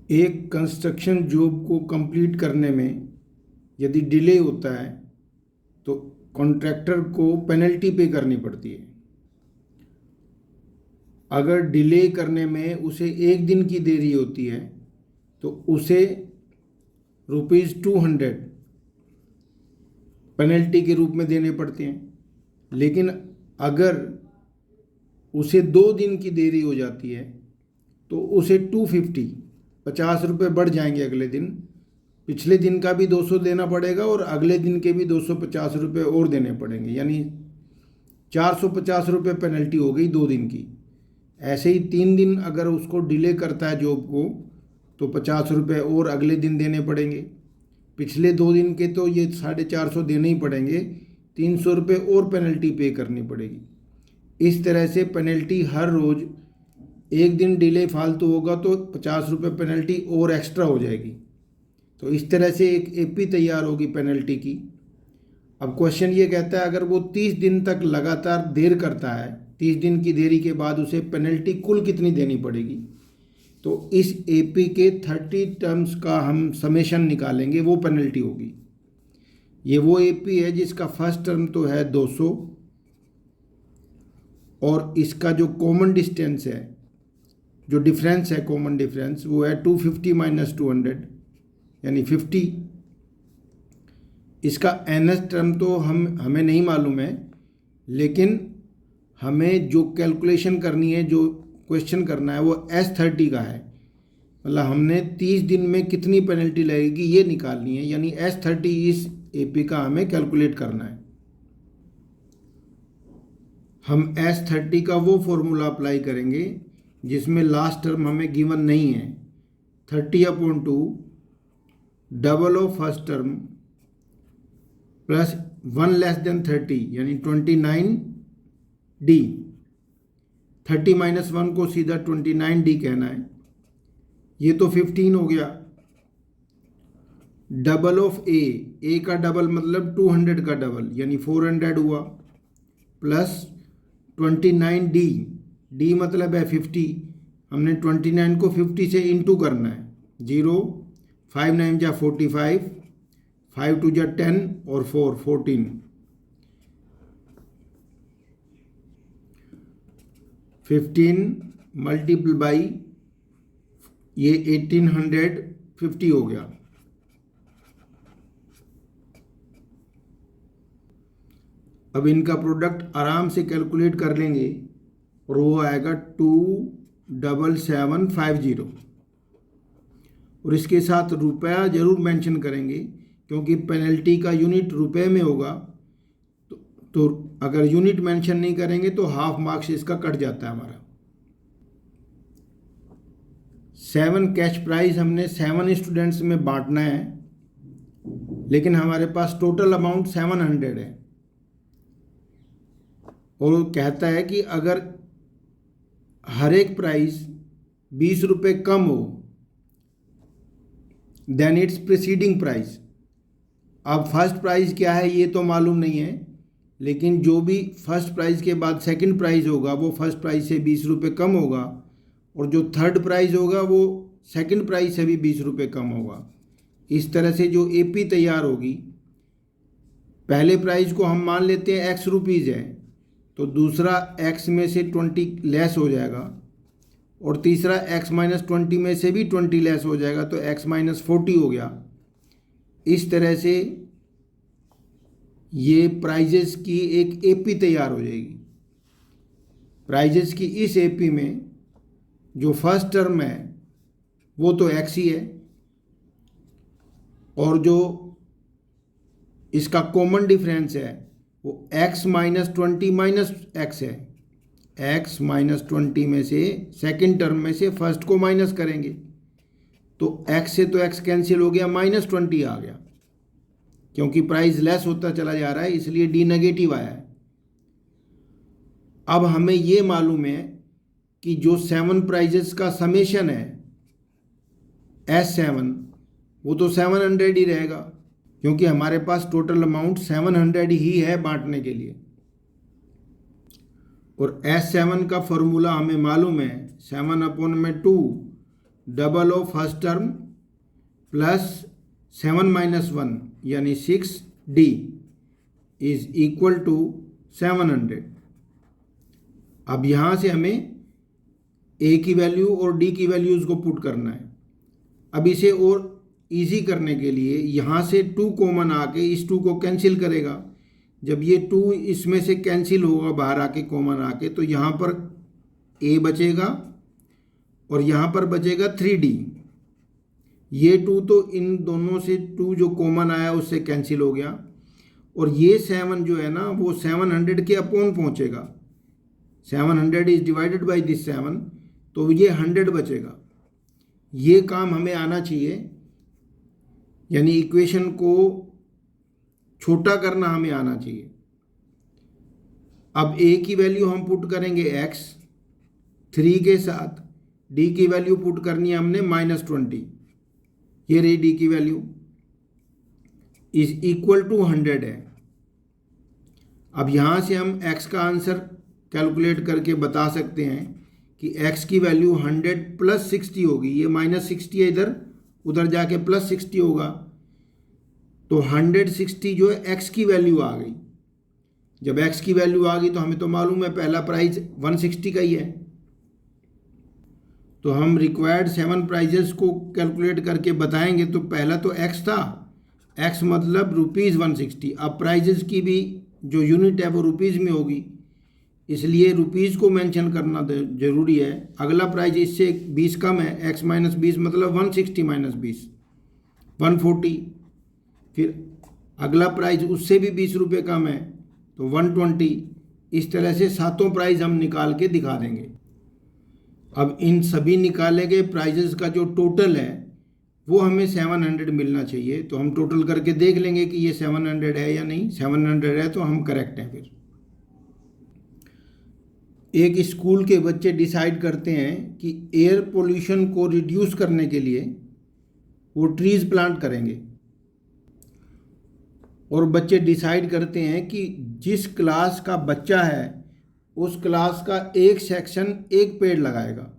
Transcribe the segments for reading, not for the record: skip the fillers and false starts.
एक construction job को complete करने में यदि डिले होता है तो कॉन्ट्रैक्टर को पेनल्टी पे करनी पड़ती है। अगर डिले करने में उसे एक दिन की देरी होती है तो उसे ₹200 पेनल्टी के रूप में देने पड़ते हैं। लेकिन अगर उसे 2 दिन की देरी हो जाती है तो उसे 250 ₹50 बढ़ जाएंगे। अगले दिन पिछले दिन का भी 200 देना पड़ेगा और अगले दिन के भी ₹250 और देने पड़ेंगे, यानी ₹450 पेनल्टी हो गई 2 दिन की। ऐसे ही 3 दिन अगर उसको डिले करता है जॉब को तो ₹50 और अगले दिन देने पड़ेंगे। पिछले 2 दिन के तो ये 450 देने ही पड़ेंगे, ₹300 और पेनल्टी पे करनी पड़ेगी। इस तरह से पेनल्टी हर रोज़ एक दिन डिले फालतू होगा तो ₹50 पेनल्टी और एक्स्ट्रा हो जाएगी। तो इस तरह से एक एपी तैयार होगी पेनल्टी की। अब क्वेश्चन ये कहता है अगर वो 30 दिन तक लगातार देर करता है, 30 दिन की देरी के बाद उसे पेनल्टी कुल कितनी देनी पड़ेगी। तो इस एपी के 30 टर्म्स का हम समेशन निकालेंगे, वो पेनल्टी होगी। ये वो एपी है जिसका फर्स्ट टर्म तो है 200 और इसका जो कॉमन डिस्टेंस है, जो डिफरेंस है कॉमन डिफरेंस, वो है 250 माइनस 200 यानी 50। इसका एनएस टर्म तो हमें नहीं मालूम है, लेकिन हमें जो कैलकुलेशन करनी है, जो क्वेश्चन करना है, वो S30 का है। मतलब हमने 30 दिन में कितनी पेनल्टी लगेगी ये निकालनी है, यानी S30 इस एपी का हमें कैलकुलेट करना है। हम S30 का वो फॉर्मूला अप्लाई करेंगे जिसमें लास्ट टर्म हमें गिवन नहीं है। 30/2 double of first term plus 1 less than 30 यानी 29D। 30 माइनस 1 को सीधा 29D कहना है। ये तो 15 हो गया। डबल ऑफ ए का डबल मतलब 200 का डबल यानी 400 हुआ, प्लस 29D, डी मतलब है 50। हमने 29 को 50 से इंटू करना है। 0 5 9 जा 45, 5 2 जा 10 और 4 14। 15 मल्टीपल बाई ये 1850 हो गया। अब इनका प्रोडक्ट आराम से कैलकुलेट कर लेंगे और वो आएगा 27750। और इसके साथ रुपया जरूर मेंशन करेंगे क्योंकि पेनल्टी का यूनिट रुपए में होगा। तो अगर यूनिट मेंशन नहीं करेंगे तो हाफ मार्क्स इसका कट जाता है हमारा। 7 कैश प्राइस हमने 7 स्टूडेंट्स में बांटना है, लेकिन हमारे पास टोटल अमाउंट 700 है। और वो कहता है कि अगर हर एक प्राइस ₹20 कम हो देन इट्स प्रीसीडिंग प्राइस। अब फर्स्ट प्राइस क्या है ये तो मालूम नहीं है, लेकिन जो भी फर्स्ट प्राइस के बाद सेकंड प्राइस होगा वो फर्स्ट प्राइस से ₹20 कम होगा, और जो थर्ड प्राइस होगा वो सेकंड प्राइस से भी ₹20 कम होगा। इस तरह से जो एपी तैयार होगी, पहले प्राइस को हम मान लेते हैं X रुपीज़ है, तो दूसरा X में से 20 लेस हो जाएगा, और तीसरा X माइनस 20 में से भी 20 लेस हो जाएगा, तो X माइनस 40 हो गया। इस तरह से ये प्राइजेस की एक एपी तैयार हो जाएगी। प्राइजेस की इस एपी में जो फर्स्ट टर्म है वो तो X ही है, और जो इसका कॉमन डिफरेंस है वो X माइनस 20 माइनस X है। X माइनस 20 में से सेकंड टर्म में से फर्स्ट को माइनस करेंगे तो X से तो X कैंसिल हो गया, -20 आ गया। क्योंकि प्राइस लेस होता चला जा रहा है इसलिए डी नेगेटिव आया है। अब हमें ये मालूम है कि जो 7 प्राइजेस का समेशन है S7 वो तो 700 ही रहेगा, क्योंकि हमारे पास टोटल अमाउंट 700 ही है बांटने के लिए। और S7 का फॉर्मूला हमें मालूम है 7/2 double of first term plus 7 minus 1 यानी 6D इज इक्वल टू 700। अब यहाँ से हमें A की वैल्यू और D की वैल्यूज़ को पुट करना है। अब इसे और इजी करने के लिए यहाँ से 2 कॉमन आके इस 2 को कैंसिल करेगा। जब ये 2 इसमें से कैंसिल होगा बाहर आके कॉमन आके, तो यहाँ पर A बचेगा और यहाँ पर बचेगा 3D। ये 2 तो इन दोनों से 2 जो कॉमन आया उससे कैंसिल हो गया, और ये 7 जो है ना वो 700 के अपॉन पहुँचेगा। 700 इज डिवाइडेड बाई दिस 7, तो ये 100 बचेगा। ये काम हमें आना चाहिए, यानी इक्वेशन को छोटा करना हमें आना चाहिए। अब A की वैल्यू हम पुट करेंगे x, 3 के साथ D की वैल्यू पुट करनी है हमने -20। ये रही D की वैल्यू इज इक्वल टू 100 है। अब यहाँ से हम x का आंसर कैलकुलेट करके बता सकते हैं कि x की वैल्यू 100 प्लस 60 होगी। ये -60 है इधर, उधर जाके प्लस 60 होगा, तो 160 जो है x की वैल्यू आ गई। जब x की वैल्यू आ गई तो हमें तो मालूम है पहला प्राइस 160 का ही है, तो हम रिक्वायर्ड 7 प्राइजेस को कैलकुलेट करके बताएंगे। तो पहला तो x था, x मतलब ₹160। अब प्राइजेस की भी जो यूनिट है वो रुपीज़ में होगी, इसलिए रुपीज़ को मेंशन करना ज़रूरी है। अगला प्राइस इससे 20 कम है, x माइनस 20 मतलब 160 माइनस 20 140। फिर अगला प्राइस उससे भी 20 रुपये कम है तो 120। इस तरह से सातों प्राइस हम निकाल के दिखा देंगे। अब इन सभी निकाले गए प्राइजेस का जो टोटल है वो हमें 700 मिलना चाहिए। तो हम टोटल करके देख लेंगे कि ये 700 है या नहीं। 700 है तो हम करेक्ट हैं। फिर एक स्कूल के बच्चे डिसाइड करते हैं कि एयर पोल्यूशन को रिड्यूस करने के लिए वो ट्रीज प्लांट करेंगे, और बच्चे डिसाइड करते हैं कि जिस क्लास का बच्चा है उस क्लास का एक सेक्शन एक पेड़ लगाएगा।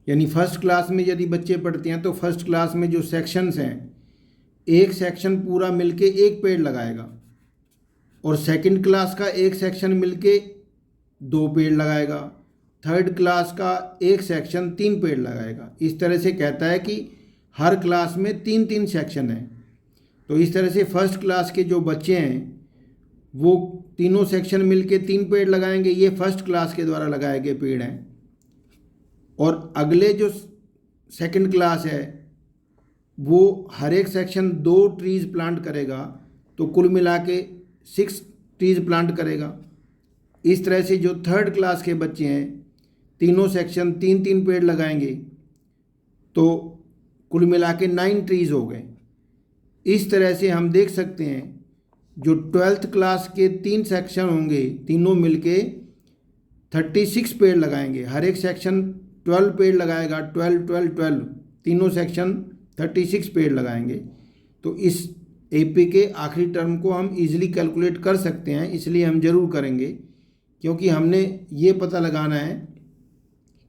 यानी फर्स्ट क्लास में यदि बच्चे पढ़ते हैं तो फर्स्ट क्लास में जो सेक्शंस हैं, एक सेक्शन पूरा मिलके एक पेड़ लगाएगा, और सेकंड क्लास का एक सेक्शन मिलके 2 पेड़ लगाएगा, थर्ड क्लास का एक सेक्शन 3 पेड़ लगाएगा। इस तरह से कहता है कि हर क्लास में 3-3 सेक्शन हैं। तो इस तरह से फर्स्ट क्लास के जो बच्चे हैं वो तीनों सेक्शन मिलके 3 पेड़ लगाएंगे। ये फर्स्ट क्लास के द्वारा लगाए गए पेड़ हैं। और अगले जो सेकंड क्लास है वो हर एक सेक्शन 2 ट्रीज प्लांट करेगा, तो कुल मिला के 6 ट्रीज प्लांट करेगा। इस तरह से जो थर्ड क्लास के बच्चे हैं तीनों सेक्शन 3-3 पेड़ लगाएंगे, तो कुल मिला के 9 ट्रीज हो गए। इस तरह से हम देख सकते हैं जो 12th क्लास के 3 सेक्शन होंगे तीनों मिलके 36 पेड़ लगाएंगे। हर एक सेक्शन 12 पेड़ लगाएगा, 12 तीनों सेक्शन 36 पेड़ लगाएंगे। तो इस एपी के आखिरी टर्म को हम इजीली कैलकुलेट कर सकते हैं, इसलिए हम ज़रूर करेंगे, क्योंकि हमने ये पता लगाना है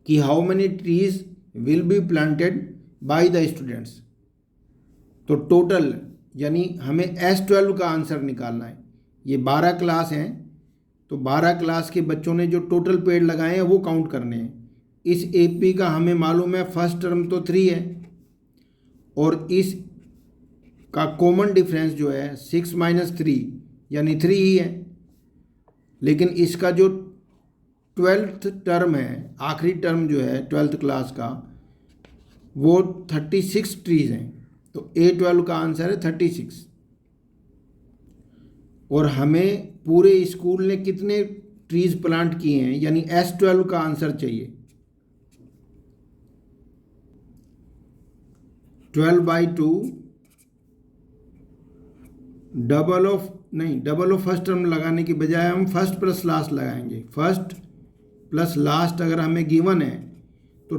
कि how many trees will be planted by the students. तो टोटल यानी हमें S12 का आंसर निकालना है। ये 12 क्लास हैं, तो 12 क्लास के बच्चों ने जो टोटल पेड़ लगाए हैं वो काउंट करने हैं। इस एपी का हमें मालूम है फर्स्ट टर्म तो 3 है, और इस का कॉमन डिफरेंस जो है 6 माइनस 3 यानी 3 ही है। लेकिन इसका जो 12th टर्म है, आखिरी टर्म जो है 12th क्लास का, वो 36 ट्रीज हैं। तो A12 का आंसर है 36। और हमें पूरे स्कूल ने कितने ट्रीज प्लांट किए हैं यानी S12 का आंसर चाहिए। 12/2 डबल ऑफ फर्स्ट टर्म लगाने की बजाय हम फर्स्ट प्लस लास्ट लगाएंगे। फर्स्ट प्लस लास्ट अगर हमें गिवन है तो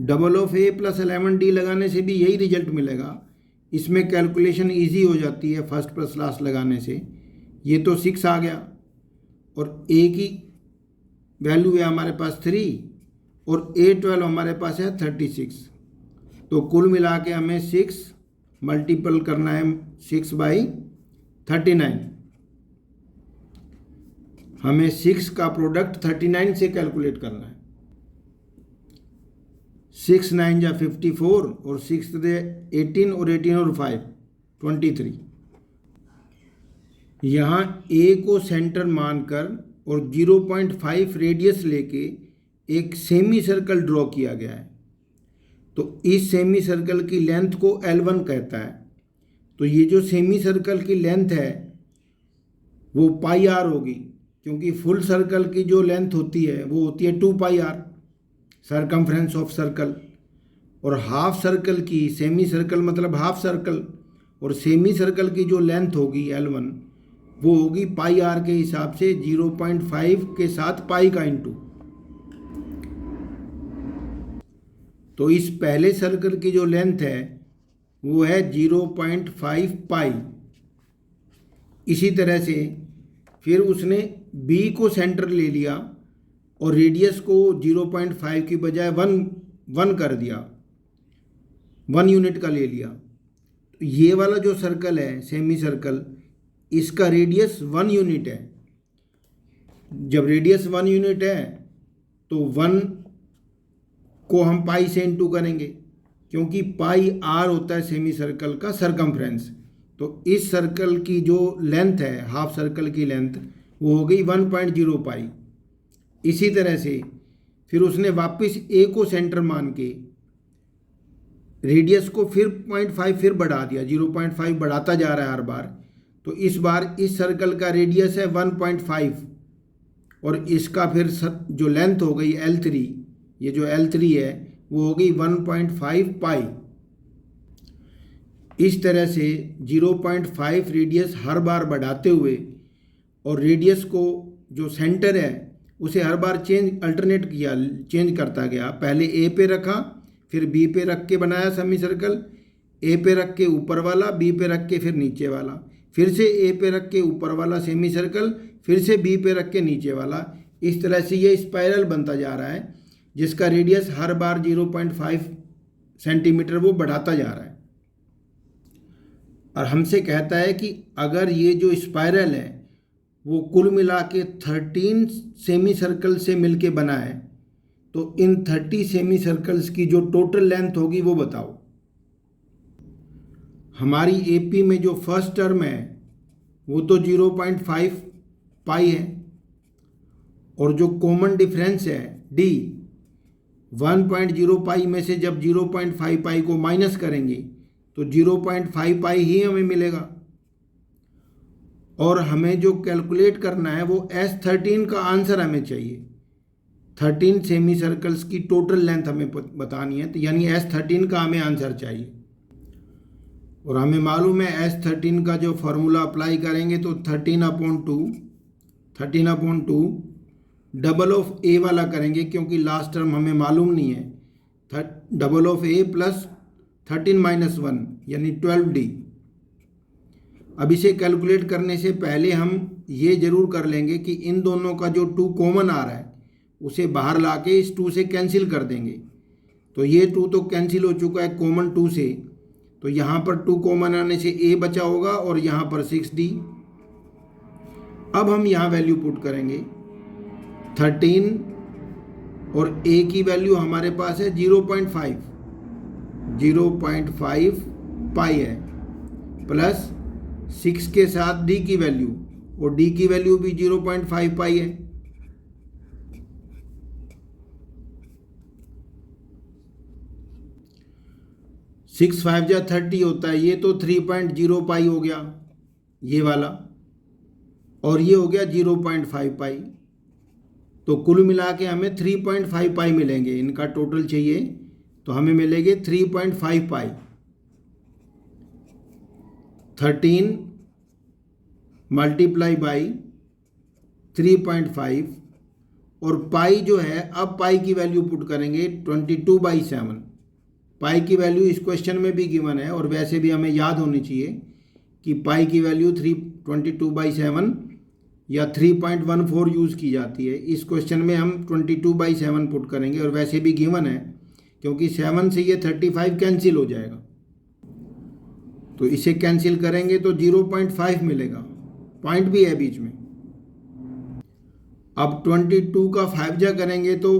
double of A plus 11D लगाने से भी यही रिजल्ट मिलेगा। इसमें कैलकुलेशन इजी हो जाती है फर्स्ट प्लस लास्ट लगाने से। ये तो 6 आ गया, और A की वैल्यू है हमारे पास 3 और A12 हमारे पास है 36। तो कुल मिला के हमें 6 मल्टीपल करना है 6/39। हमें 6 का प्रोडक्ट 39 से कैलकुलेट करना है। 6 9 जा 54 और 6 दे 18 और 18 और 5 23। यहाँ ए को सेंटर मानकर और 0.5 रेडियस लेके एक सेमी सर्कल ड्रॉ किया गया है। तो इस सेमी सर्कल की लेंथ को L1 कहता है। तो ये जो सेमी सर्कल की लेंथ है वो पाई आर होगी, क्योंकि फुल सर्कल की जो लेंथ होती है वो होती है 2 पाई आर, सरकमफ्रेंस ऑफ सर्कल। और हाफ सर्कल की, सेमी सर्कल मतलब हाफ सर्कल, और सेमी सर्कल की जो लेंथ होगी L1 वो होगी पाई आर के हिसाब से 0.5 के साथ पाई का इंटू। तो इस पहले सर्कल की जो लेंथ है वो है 0.5 पाई। इसी तरह से फिर उसने बी को सेंटर ले लिया और रेडियस को 0.5 की बजाय 1 कर दिया, 1 यूनिट का ले लिया। तो ये वाला जो सर्कल है सेमी सर्कल, इसका रेडियस 1 यूनिट है। जब रेडियस 1 यूनिट है तो 1 को हम पाई से इंटू करेंगे, क्योंकि पाई आर होता है सेमी सर्कल का सरकमफ्रेंस। तो इस सर्कल की जो लेंथ है, हाफ सर्कल की लेंथ, वो हो गई 1.0 पाई। इसी तरह से फिर उसने वापस ए को सेंटर मान के रेडियस को फिर 0.5 फिर बढ़ा दिया, 0.5 बढ़ाता जा रहा है हर बार। तो इस बार इस सर्कल का रेडियस है 1.5 और इसका फिर जो लेंथ हो गई L3, ये जो L3 है वो हो गई 1.5 पाई। इस तरह से 0.5 रेडियस हर बार बढ़ाते हुए और रेडियस को जो सेंटर है उसे हर बार अल्टरनेट किया, चेंज करता गया। पहले ए पे रखा, फिर बी पे रख के बनाया सेमी सर्कल, ए पे रख के ऊपर वाला, बी पे रख के फिर नीचे वाला, फिर से ए पे रख के ऊपर वाला सेमी सर्कल, फिर से बी पे रख के नीचे वाला। इस तरह से ये स्पाइरल बनता जा रहा है जिसका रेडियस हर बार 0.5 सेंटीमीटर वो बढ़ाता जा रहा है। और हमसे कहता है कि अगर ये जो स्पाइरल है वो कुल मिला के 13 सेमी सर्कल से मिलके बना है, तो इन 30 सेमी सर्कल्स की जो टोटल लेंथ होगी वो बताओ। हमारी एपी में जो फर्स्ट टर्म है वो तो 0.5 पाई है, और जो कॉमन डिफरेंस है डी, 1.0 पाई में से जब 0.5 पाई को माइनस करेंगे तो 0.5 पाई ही हमें मिलेगा। और हमें जो कैलकुलेट करना है वो S13 का आंसर हमें चाहिए। 13 सेमी सर्कल्स की टोटल लेंथ हमें बतानी है, तो यानी S13 का हमें आंसर चाहिए। और हमें मालूम है S13 का जो फॉर्मूला अप्लाई करेंगे तो 13/2 डबल ऑफ ए वाला करेंगे, क्योंकि लास्ट टर्म हमें मालूम नहीं है। डबल ऑफ ए प्लस 13 - 1 यानी 12D। अब इसे कैलकुलेट करने से पहले हम ये जरूर कर लेंगे कि इन दोनों का जो 2 कॉमन आ रहा है उसे बाहर लाके इस 2 से कैंसिल कर देंगे। तो ये 2 तो कैंसिल हो चुका है कॉमन 2 से, तो यहाँ पर 2 कॉमन आने से ए बचा होगा और यहाँ पर 6D। अब हम यहाँ वैल्यू पुट करेंगे 13 और ए की वैल्यू हमारे पास है 0.5 पाई है, प्लस 6 के साथ डी की वैल्यू, और डी की वैल्यू भी 0.5 पाई है। सिक्स 5 जा 30 होता है, ये तो 3.0 पाई हो गया ये वाला, और ये हो गया 0.5 पाई। तो कुल मिला के हमें 3.5 पाई मिलेंगे। इनका टोटल चाहिए तो हमें मिलेंगे 3.5 पाई। 13 मल्टीप्लाई बाई 3.5, और पाई जो है, अब पाई की वैल्यू पुट करेंगे 22/7। पाई की वैल्यू इस क्वेश्चन में भी गिवन है, और वैसे भी हमें याद होनी चाहिए कि पाई की वैल्यू 22/7 या 3.14 यूज़ की जाती है। इस क्वेश्चन में हम 22/7 पुट करेंगे, और वैसे भी गिवन है क्योंकि 7 से ये 35 कैंसिल हो जाएगा। तो इसे कैंसिल करेंगे तो 0.5 मिलेगा, पॉइंट भी है बीच में। अब 22 का 5 जा करेंगे तो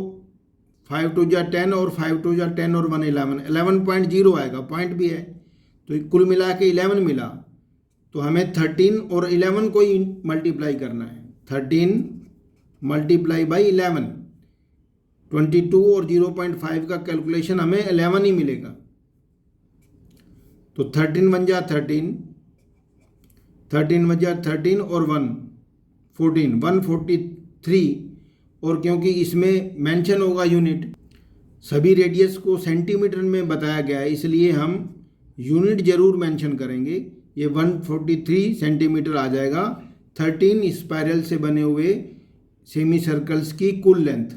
5 2 जा 10 और 5 2 जा 10 और 1 11, 11.0 आएगा, पॉइंट भी है। तो कुल मिला के 11 मिला। तो हमें 13 और 11 को ही मल्टीप्लाई करना है। 13 मल्टीप्लाई बाई 11, 22 और 0.5 का कैलकुलेशन हमें 11 ही मिलेगा। तो 13 1 जा 13, 13 1 जा 13 और 1 14, 143। और क्योंकि इसमें मेंशन होगा यूनिट, सभी रेडियस को सेंटीमीटर में बताया गया है, इसलिए हम यूनिट जरूर मेंशन करेंगे। ये 143 सेंटीमीटर आ जाएगा 13 स्पाइरल से बने हुए सेमी सर्कल्स की कुल लेंथ।